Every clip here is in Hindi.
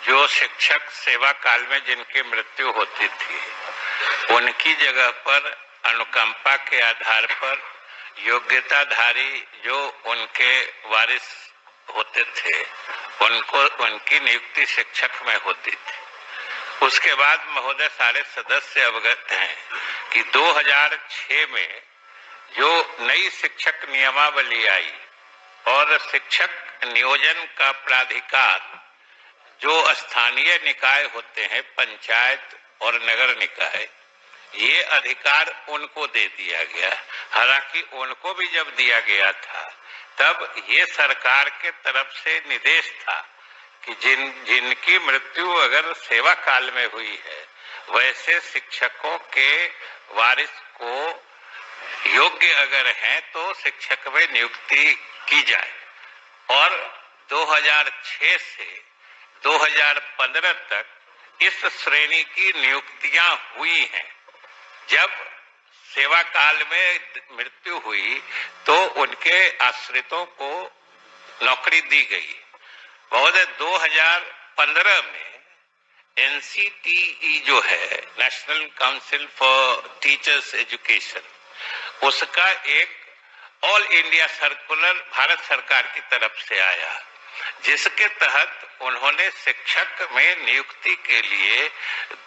जो शिक्षक सेवा काल में जिनकी मृत्यु होती थी, उनकी जगह पर अनुकंपा के आधार पर योग्यताधारी जो उनके वारिस होते थे, उनको उनकी नियुक्ति शिक्षक में होती थी। उसके बाद महोदय सारे सदस्य अवगत हैं कि 2006 में जो नई शिक्षक नियमावली आई और शिक्षक नियोजन का प्राधिकार जो स्थानीय निकाय होते हैं, पंचायत और नगर निकाय, ये अधिकार उनको दे दिया गया। हालांकि उनको भी जब दिया गया था तब ये सरकार के तरफ से निर्देश था कि जिनकी मृत्यु अगर सेवा काल में हुई है, वैसे शिक्षकों के वारिस को योग्य अगर हैं तो शिक्षक में नियुक्ति की जाए। और 2006 से 2015 तक इस श्रेणी की नियुक्तियां हुई हैं। जब सेवा काल में मृत्यु हुई तो उनके आश्रितों को नौकरी दी गई। महोदय 2015 में NCTE जो है, national council for teachers education, उसका एक ऑल इंडिया सर्कुलर भारत सरकार की तरफ से आया, जिसके तहत उन्होंने शिक्षक में नियुक्ति के लिए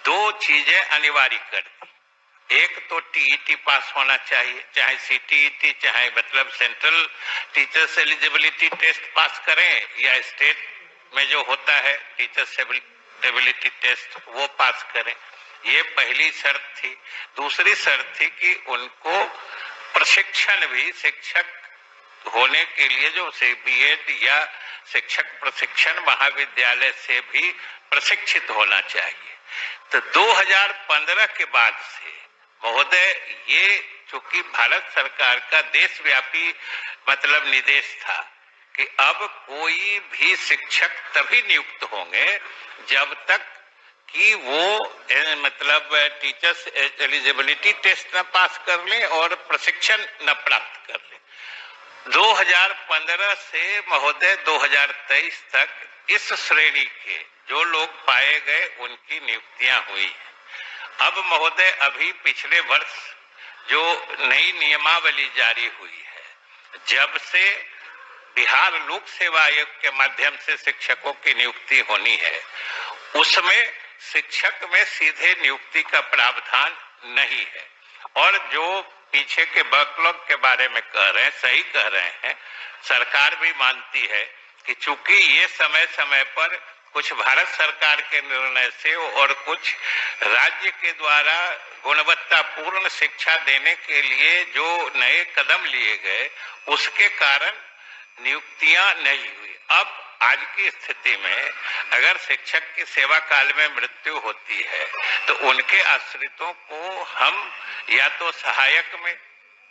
2 चीजें अनिवार्य कर दी। एक तो TET पास होना चाहिए, चाहे CTET, चाहे मतलब central teachers eligibility test pass करें या स्टेट में जो होता है टीचर्स एबिलिटी टेस्ट, वो पास करें। ये पहली शर्त थी। दूसरी शर्त थी कि उनको प्रशिक्षण भी शिक्षक होने के लिए जो BEd या शिक्षक प्रशिक्षण महाविद्यालय से भी प्रशिक्षित होना चाहिए। तो 2015 के बाद से महोदय ये चूंकि भारत सरकार का देशव्यापी मतलब निर्देश था कि अब कोई भी शिक्षक तभी नियुक्त होंगे जब तक कि वो मतलब टीचर्स एलिजिबिलिटी टेस्ट न पास कर लें और प्रशिक्षण न प्राप्त कर लें। 2015 से महोदय 2023 तक इस श्रेणी के जो लोग पाए गए उनकी नियुक्तियां हुई हैं। अब महोदय अभी पिछले वर्ष जो नई नियमावली जारी हुई है, जब से बिहार लोक सेवा आयोग के माध्यम से शिक्षकों की नियुक्ति होनी है, उसमें शिक्षक में सीधे नियुक्ति का प्रावधान नहीं है। और जो पीछे के बैकलॉग के बारे में कह रहे हैं, सही कह रहे हैं, सरकार भी मानती है कि चूंकि ये समय समय पर कुछ भारत सरकार के निर्णय से और कुछ राज्य के द्वारा गुणवत्तापूर्ण शिक्षा देने के लिए जो नए कदम लिए गए, उसके कारण नियुक्तियां नहीं हुई। अब आज की स्थिति में अगर शिक्षक की सेवा काल में मृत्यु होती है तो उनके आश्रितों को हम या तो सहायक में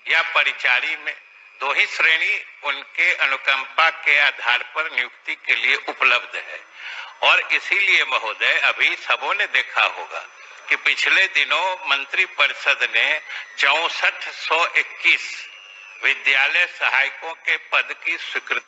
या परिचारी में 2 ही श्रेणी उनके अनुकंपा के आधार पर नियुक्ति के लिए उपलब्ध है। और इसीलिए महोदय अभी सबों ने देखा होगा कि पिछले दिनों मंत्री परिषद ने 6421 विद्यालय सहायकों के पद की स्वीकृति